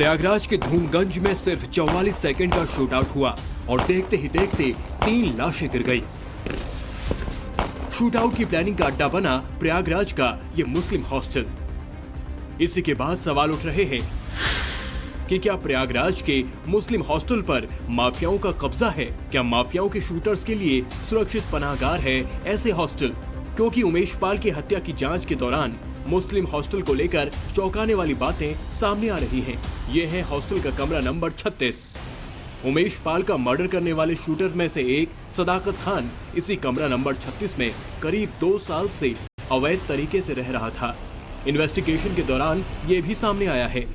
प्रयागराज के धूमगंज में सिर्फ 44 सेकंड का शूट आउट हुआ और देखते ही देखते 3 लाशें गिर गई। शूट आउट की प्लानिंग का अड्डा बना प्रयागराज का ये मुस्लिम हॉस्टल। इसी के बाद सवाल उठ रहे हैं कि क्या प्रयागराज के मुस्लिम हॉस्टल पर माफियाओं का कब्जा है? क्या माफियाओं के शूटर्स के लिए सुरक्षित पनाहगार है ऐसे हॉस्टल? क्योंकि उमेश पाल की हत्या की जांच के दौरान मुस्लिम हॉस्टल को लेकर चौंकाने वाली बातें सामने आ रही हैं। ये है हॉस्टल का कमरा नंबर 36। उमेश पाल का मर्डर करने वाले शूटर में से एक सदाकत खान इसी कमरा नंबर 36 में करीब 2 साल से अवैध तरीके से रह रहा था। इन्वेस्टिगेशन के दौरान ये भी सामने आया है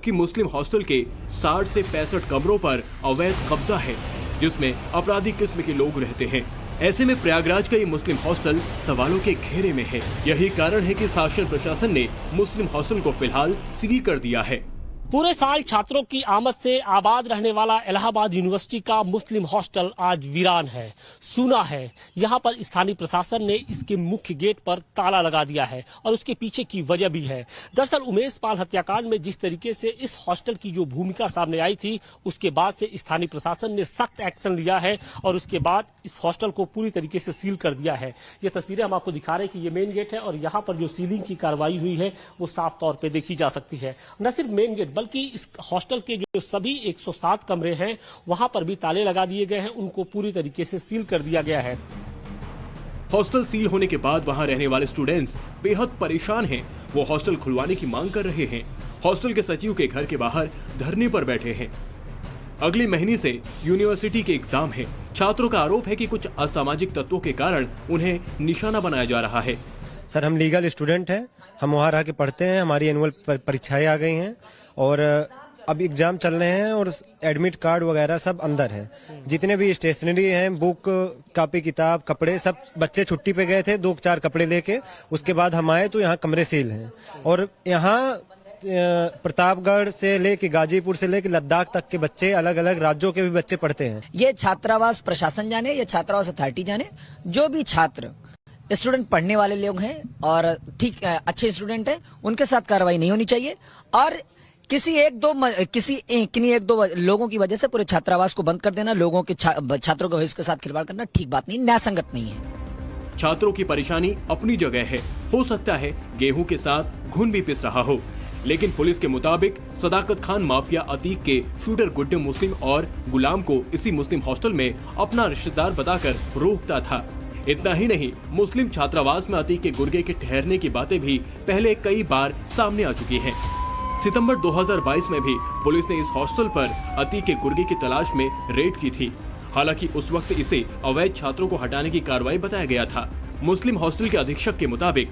कि मुस्लिम हॉस्टल के 60 से 65 कमरों पर अवैध कब्जा है, जिसमें आपराधिक किस्म के लोग रहते हैं। ऐसे में प्रयागराज का ये मुस्लिम हॉस्टल सवालों के घेरे में है। यही कारण है कि शासन प्रशासन ने मुस्लिम हॉस्टल को फिलहाल सील कर दिया है। पूरे साल छात्रों की आमद से आबाद रहने वाला इलाहाबाद यूनिवर्सिटी का मुस्लिम हॉस्टल आज वीरान है, सूना है। यहाँ पर स्थानीय प्रशासन ने इसके मुख्य गेट पर ताला लगा दिया है और उसके पीछे की वजह भी है। दरअसल उमेश पाल हत्याकांड में जिस तरीके से इस हॉस्टल की जो भूमिका सामने आई थी, उसके बाद से स्थानीय प्रशासन ने सख्त एक्शन लिया है और उसके बाद इस हॉस्टल को पूरी तरीके से सील कर दिया है। ये तस्वीरें हम आपको दिखा रहे हैं कि ये मेन गेट है और यहाँ पर जो सीलिंग की कार्रवाई हुई है वो साफ तौर पर देखी जा सकती है। न सिर्फ मेन गेट बल्कि इस हॉस्टल के जो सभी 107 कमरे हैं वहां पर भी ताले लगा दिए गए हैं, उनको पूरी तरीके से सील कर दिया गया है। हॉस्टल सील होने के बाद वहां रहने वाले स्टूडेंट्स बेहद परेशान हैं। वो हॉस्टल खुलवाने की मांग कर रहे हैं। हॉस्टल के सचिव के घर के बाहर धरने पर बैठे हैं। अगले महीने से यूनिवर्सिटी के एग्जाम हैं। छात्रों का आरोप है कि कुछ असामाजिक तत्वों के कारण उन्हें निशाना बनाया जा रहा है। सर, हम लीगल स्टूडेंट हैं, हम वहाँ रह के पढ़ते हैं, हमारी एनुअल परीक्षाएं आ गई हैं और अब एग्जाम चल रहे हैं और एडमिट कार्ड वगैरह सब अंदर है। जितने भी स्टेशनरी हैं, बुक, कॉपी, किताब, कपड़े, सब बच्चे छुट्टी पे गए थे 2-4 कपड़े लेके। उसके बाद हम आए तो यहाँ कमरे सील हैं और यहाँ प्रतापगढ़ से लेके गाजीपुर से लेके लद्दाख तक के बच्चे, अलग अलग राज्यों के भी बच्चे पढ़ते हैं। ये छात्रावास प्रशासन जाने या छात्रावास अथॉरिटी जाने, जो भी छात्र स्टूडेंट पढ़ने वाले लोग हैं और ठीक अच्छे स्टूडेंट हैं, उनके साथ कार्रवाई नहीं होनी चाहिए और किन्हीं एक दो लोगों की वजह से पूरे छात्रावास को बंद कर देना, लोगों के छात्रों के भविष्य के साथ खिलवाड़ करना ठीक बात नहीं, न्यायसंगत नहीं है। छात्रों की परेशानी अपनी जगह है। हो सकता है गेहूं के साथ घुन भी पिस रहा हो, लेकिन पुलिस के मुताबिक सदाकत खान माफिया अतीक के शूटर गुड्डे मुस्लिम और गुलाम को इसी मुस्लिम हॉस्टल में अपना रिश्तेदार बताकर रोकता था। इतना ही नहीं, मुस्लिम छात्रावास में अतीक के गुर्गे के ठहरने की बातें भी पहले कई बार सामने आ चुकी हैं। सितंबर 2022 में भी पुलिस ने इस हॉस्टल पर अतीक के गुर्गे की तलाश में रेड की थी। हालांकि उस वक्त इसे अवैध छात्रों को हटाने की कार्रवाई बताया गया था। मुस्लिम हॉस्टल के अधीक्षक के मुताबिक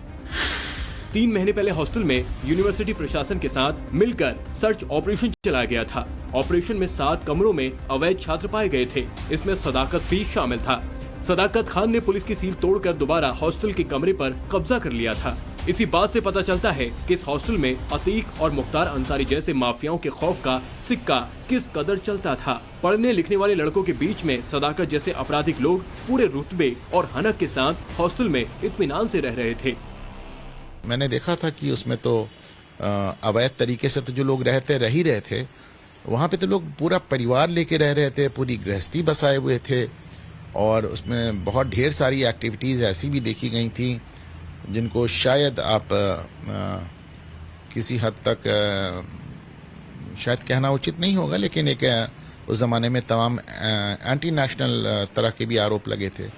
3 महीने पहले हॉस्टल में यूनिवर्सिटी प्रशासन के साथ मिलकर सर्च ऑपरेशन चलाया गया था। ऑपरेशन में 7 कमरों में अवैध छात्र पाए गए थे। इसमें सदाकत भी शामिल था। सदाकत खान ने पुलिस की सील तोड़कर दोबारा हॉस्टल के कमरे पर कब्जा कर लिया था। इसी बात से पता चलता है कि इस हॉस्टल में अतीक और मुख्तार अंसारी जैसे माफियाओं के खौफ का सिक्का किस कदर चलता था। पढ़ने लिखने वाले लड़कों के बीच में सदाकत जैसे आपराधिक लोग पूरे रुतबे और हनक के साथ हॉस्टल में इत्मीनान से रह रहे थे। मैंने देखा था कि उसमें तो अवैध तरीके से तो जो लोग रह ही रहे थे, वहाँ पे तो लोग पूरा परिवार लेके रह रहे थे, पूरी गृहस्थी बसाए हुए थे और उसमें बहुत ढेर सारी एक्टिविटीज़ ऐसी भी देखी गई थी जिनको शायद आप किसी हद तक शायद कहना उचित नहीं होगा, लेकिन एक उस जमाने में तमाम एंटी नेशनल तरह के भी आरोप लगे थे।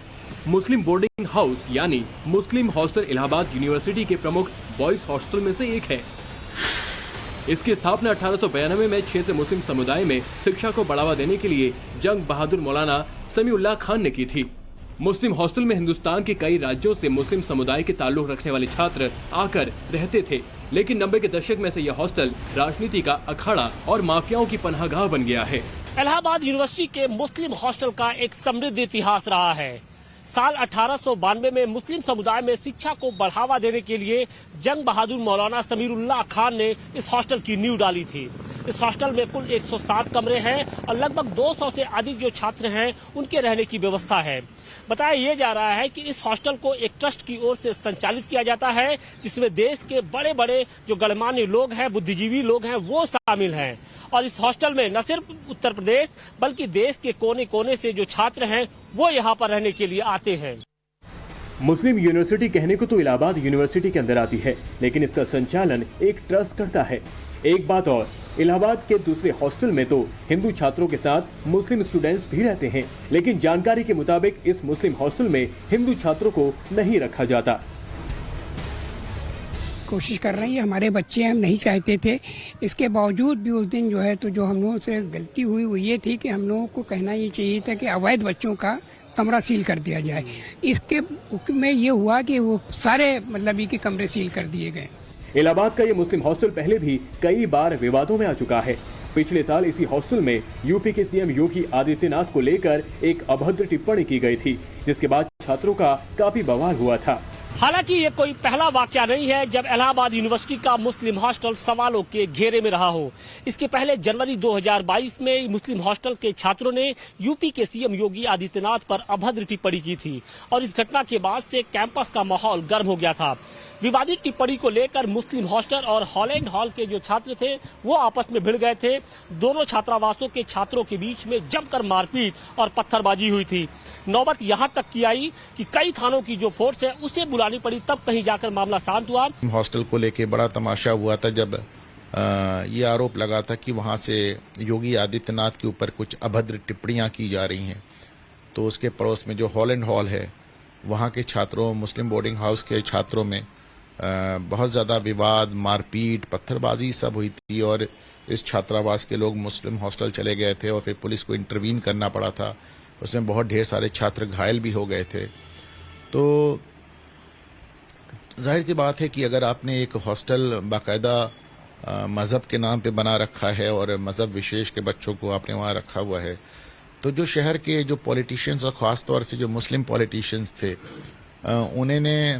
मुस्लिम बोर्डिंग हाउस यानी मुस्लिम हॉस्टल इलाहाबाद यूनिवर्सिटी के प्रमुख बॉयज हॉस्टल में से एक है। इसकी स्थापना 1892 में क्षेत्र मुस्लिम समुदाय में शिक्षा को बढ़ावा देने के लिए जंग बहादुर मौलाना समीउल्लाह खान ने की थी। मुस्लिम हॉस्टल में हिंदुस्तान के कई राज्यों से मुस्लिम समुदाय के ताल्लुक रखने वाले छात्र आकर रहते थे, लेकिन 90 के दशक में से यह हॉस्टल राजनीति का अखाड़ा और माफियाओं की पनाहगाह बन गया है। इलाहाबाद यूनिवर्सिटी के मुस्लिम हॉस्टल का एक समृद्ध इतिहास रहा है। साल 1892 में मुस्लिम समुदाय में शिक्षा को बढ़ावा देने के लिए जंग बहादुर मौलाना समीरुल्लाह खान ने इस हॉस्टल की नींव डाली थी। इस हॉस्टल में कुल 107 कमरे हैं और लगभग 200 से अधिक जो छात्र हैं उनके रहने की व्यवस्था है। बताया ये जा रहा है कि इस हॉस्टल को एक ट्रस्ट की ओर से संचालित किया जाता है, जिसमें देश के बड़े बड़े जो गणमान्य लोग हैं, बुद्धिजीवी लोग हैं, वो शामिल हैं। और इस हॉस्टल में न सिर्फ उत्तर प्रदेश बल्कि देश के कोने कोने से जो छात्र हैं वो यहाँ पर रहने के लिए आते हैं। मुस्लिम यूनिवर्सिटी कहने को तो इलाहाबाद यूनिवर्सिटी के अंदर आती है, लेकिन इसका संचालन एक ट्रस्ट करता है। एक बात और, इलाहाबाद के दूसरे हॉस्टल में तो हिंदू छात्रों के साथ मुस्लिम स्टूडेंट्स भी रहते हैं, लेकिन जानकारी के मुताबिक इस मुस्लिम हॉस्टल में हिंदू छात्रों को नहीं रखा जाता। कोशिश कर रहे हैं, हमारे बच्चे हम नहीं चाहते थे। इसके बावजूद भी उस दिन जो है तो जो हम लोगों से गलती हुई वो ये थी कि हम लोगों को कहना ये चाहिए था कि अवैध बच्चों का कमरा सील कर दिया जाए। इसके में ये हुआ कि वो सारे मतलब के कमरे सील कर दिए गए। इलाहाबाद का ये मुस्लिम हॉस्टल पहले भी कई बार विवादों में आ चुका है। पिछले साल इसी हॉस्टल में यूपी के सीएम योगी आदित्यनाथ को लेकर एक अभद्र टिप्पणी की गई थी, जिसके बाद छात्रों का काफी बवाल हुआ था। हालांकि ये कोई पहला वाकया नहीं है जब इलाहाबाद यूनिवर्सिटी का मुस्लिम हॉस्टल सवालों के घेरे में रहा हो। इसके पहले जनवरी 2022 में मुस्लिम हॉस्टल के छात्रों ने यूपी के सीएम योगी आदित्यनाथ पर अभद्र टिप्पणी की थी और इस घटना के बाद से कैंपस का माहौल गर्म हो गया था। विवादित टिप्पणी को लेकर मुस्लिम हॉस्टल और हॉलैंड हॉल के जो छात्र थे वो आपस में भिड़ गए थे। दोनों छात्रावासों के छात्रों के बीच में जमकर मारपीट और पत्थरबाजी हुई थी। नौबत यहाँ तक की आई कि कई थानों की जो फोर्स है उसे बुलानी पड़ी, तब कहीं जाकर मामला शांत हुआ। हॉस्टल को लेके बड़ा तमाशा हुआ था जब ये आरोप लगा था कि वहां से योगी आदित्यनाथ के ऊपर कुछ अभद्र टिप्पणियां की जा रही हैं। तो उसके पड़ोस में जो हॉलैंड हॉल है वहां के छात्रों, मुस्लिम बोर्डिंग हाउस के छात्रों में बहुत ज़्यादा विवाद, मारपीट, पत्थरबाजी सब हुई थी और इस छात्रावास के लोग मुस्लिम हॉस्टल चले गए थे और फिर पुलिस को इंटरवीन करना पड़ा था। उसमें बहुत ढेर सारे छात्र घायल भी हो गए थे। तो जाहिर सी बात है कि अगर आपने एक हॉस्टल बाकायदा मज़हब के नाम पे बना रखा है और मज़हब विशेष के बच्चों को आपने वहाँ रखा हुआ है, तो जो शहर के जो पॉलिटिशियंस और ख़ास तौर से जो मुस्लिम पॉलिटिशियंस थे उन्होंने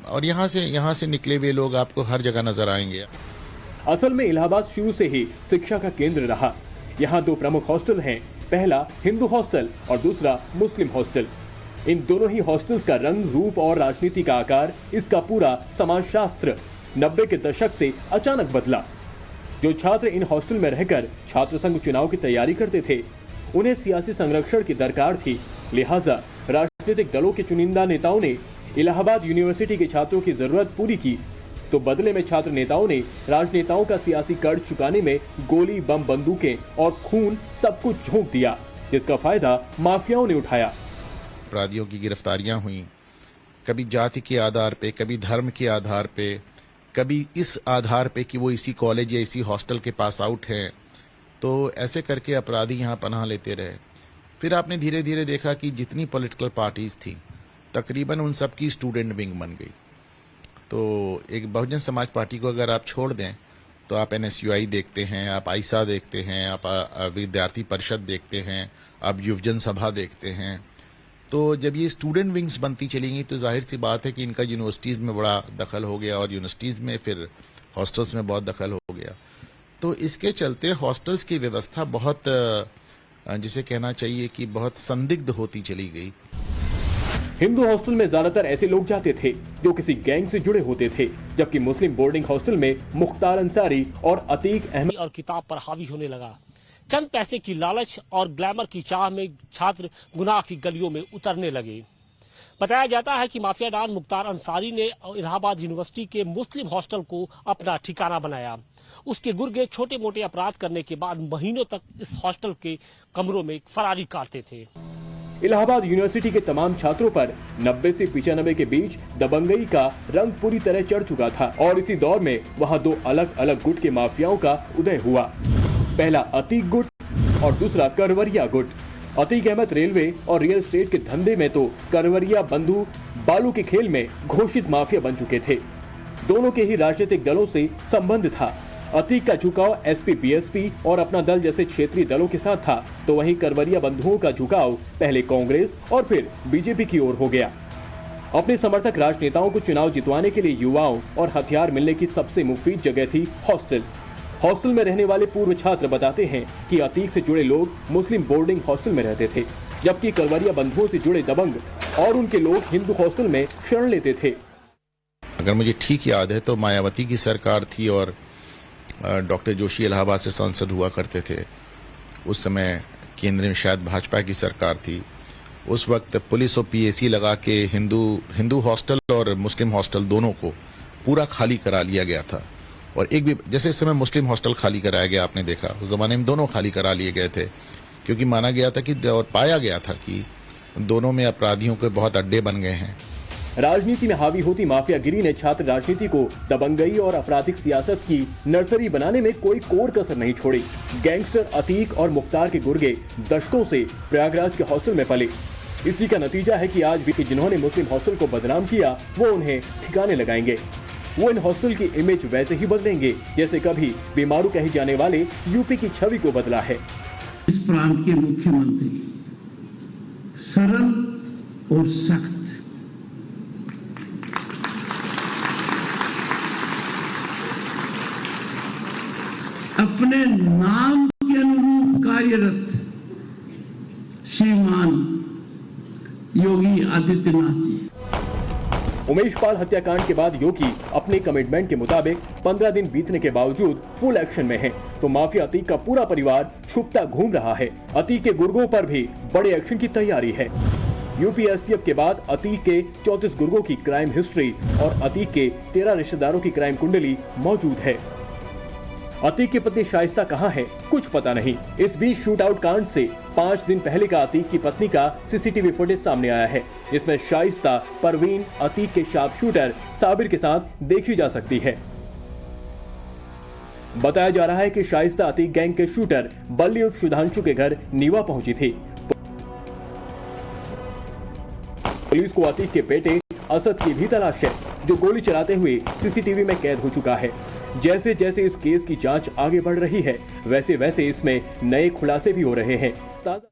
और यहाँ से निकले हुए लोग आपको हर जगह नजर आएंगे। असल में इलाहाबाद शुरू से ही शिक्षा का केंद्र रहा। यहाँ दो प्रमुख हॉस्टल हैं, पहला हिंदू हॉस्टल और दूसरा मुस्लिम हॉस्टल। इन दोनों ही हॉस्टल्स का रंग, रूप और राजनीति का आकार, इसका पूरा समाजशास्त्र 90 के दशक से अचानक बदला। जो छात्र इन हॉस्टल में रहकर छात्र संघ चुनाव की तैयारी करते थे उन्हें सियासी संरक्षण की दरकार थी, लिहाजा राजनीतिक दलों के चुनिंदा नेताओं ने इलाहाबाद यूनिवर्सिटी के छात्रों की जरूरत पूरी की, तो बदले में छात्र नेताओं ने राजनेताओं का सियासी कर्ज चुकाने में गोली, बम, बंदूकें और खून सब कुछ झोंक दिया, जिसका फायदा माफियाओं ने उठाया। अपराधियों की गिरफ्तारियां हुई, कभी जाति के आधार पे, कभी धर्म के आधार पे, कभी इस आधार पे कि वो इसी कॉलेज या इसी हॉस्टल के पास आउट हैं। तो ऐसे करके अपराधी यहाँ पनाह लेते रहे। फिर आपने धीरे धीरे देखा कि जितनी पॉलिटिकल पार्टीज थी तकरीबन उन सब की स्टूडेंट विंग बन गई। तो एक बहुजन समाज पार्टी को अगर आप छोड़ दें तो आप NSUI देखते हैं, आप आइसा देखते हैं, आप विद्यार्थी परिषद देखते हैं, आप युवजन सभा देखते हैं। तो जब ये स्टूडेंट विंग्स बनती चली गई तो जाहिर सी बात है कि इनका यूनिवर्सिटीज़ में बड़ा दखल हो गया और यूनिवर्सिटीज़ में फिर हॉस्टल्स में बहुत दखल हो गया। तो इसके चलते हॉस्टल्स की व्यवस्था बहुत, जिसे कहना चाहिए कि बहुत संदिग्ध होती चली गई। हिंदू हॉस्टल में ज्यादातर ऐसे लोग जाते थे जो किसी गैंग से जुड़े होते थे, जबकि मुस्लिम बोर्डिंग हॉस्टल में मुख्तार अंसारी और अतीक अहमद और किताब पर हावी होने लगा। चंद पैसे की लालच और ग्लैमर की चाह में छात्र गुनाह की गलियों में उतरने लगे। बताया जाता है कि माफिया डॉन मुख्तार अंसारी ने इलाहाबाद यूनिवर्सिटी के मुस्लिम हॉस्टल को अपना ठिकाना बनाया। उसके गुर्गे छोटे मोटे अपराध करने के बाद महीनों तक इस हॉस्टल के कमरों में फरारी काटते थे। इलाहाबाद यूनिवर्सिटी के तमाम छात्रों पर 90 से 95 के बीच दबंगई का रंग पूरी तरह चढ़ चुका था और इसी दौर में वहां दो अलग अलग गुट के माफियाओं का उदय हुआ। पहला अतीक गुट और दूसरा करवरिया गुट। अतीक अहमद रेलवे और रियल एस्टेट के धंधे में तो करवरिया बंधु बालू के खेल में घोषित माफिया बन चुके थे। दोनों के ही राजनीतिक दलों से संबंध था। अतीक का झुकाव एसपी, बीएसपी और अपना दल जैसे क्षेत्रीय दलों के साथ था, तो वहीं करवरिया बंधुओं का झुकाव पहले कांग्रेस और फिर बीजेपी की ओर हो गया। अपने समर्थक राजनेताओं को चुनाव जितवाने के लिए युवाओं और हथियार मिलने की सबसे मुफीद जगह थी हॉस्टल। हॉस्टल में रहने वाले पूर्व छात्र बताते हैं कि अतीक से जुड़े लोग मुस्लिम बोर्डिंग हॉस्टल में रहते थे, जबकि करवरिया बंधुओं से जुड़े दबंग और उनके लोग हिंदू हॉस्टल में शरण लेते थे। अगर मुझे ठीक याद है तो मायावती की सरकार थी और डॉक्टर जोशी इलाहाबाद से सांसद हुआ करते थे। उस समय केंद्र में शायद भाजपा की सरकार थी। उस वक्त पुलिस और पीएसी लगा के हिंदू हॉस्टल और मुस्लिम हॉस्टल दोनों को पूरा खाली करा लिया गया था। और एक भी, जैसे इस समय मुस्लिम हॉस्टल खाली कराया गया, आपने देखा उस जमाने में दोनों खाली करा लिए गए थे, क्योंकि माना गया था कि और पाया गया था कि दोनों में अपराधियों के बहुत अड्डे बन गए हैं। राजनीति में हावी होती माफियागिरी ने छात्र राजनीति को दबंगई और आपराधिक सियासत की नर्सरी बनाने में कोई कोर कसर नहीं छोड़ी। गैंगस्टर अतीक और मुख्तार के गुर्गे दशकों से प्रयागराज के हॉस्टल में पले। इसी का नतीजा है कि आज भी जिन्होंने मुस्लिम हॉस्टल को बदनाम किया, वो उन्हें ठिकाने लगाएंगे। वो इन हॉस्टल की इमेज वैसे ही बदलेंगे जैसे कभी बीमारू कहे जाने वाले यूपी की छवि को बदला है। इस प्रांत के मुख्यमंत्री सरल और सख्त, अपने नाम के अनुरूप कार्यरत श्रीमान योगी आदित्यनाथ जी। उमेश पाल हत्याकांड के बाद योगी अपने कमिटमेंट के मुताबिक 15 दिन बीतने के बावजूद फुल एक्शन में है, तो माफिया अतीक का पूरा परिवार छुपता घूम रहा है। अतीक के गुर्गों पर भी बड़े एक्शन की तैयारी है। यूपी एसटीएफ के बाद अतीक के 34 गुर्गों की क्राइम हिस्ट्री और अतीक के 13 रिश्तेदारों की क्राइम कुंडली मौजूद है। अतीक की पत्नी शाइस्ता कहां है, कुछ पता नहीं। इस बीच शूट आउट कांड से 5 दिन पहले का अतीक की पत्नी का सीसीटीवी फुटेज सामने आया है, जिसमें शाइस्ता परवीन अतीक के शार्प शूटर साबिर के साथ देखी जा सकती है। बताया जा रहा है कि शाइस्ता अतीक गैंग के शूटर बल्ली उर्फ सुधांशु के घर नीवा पहुंची थी। पुलिस को अतीक के बेटे असद की भी तलाश है, जो गोली चलाते हुए सीसीटीवी में कैद हो चुका है। जैसे जैसे इस केस की जांच आगे बढ़ रही है, वैसे वैसे इसमें नए खुलासे भी हो रहे हैं। ताजा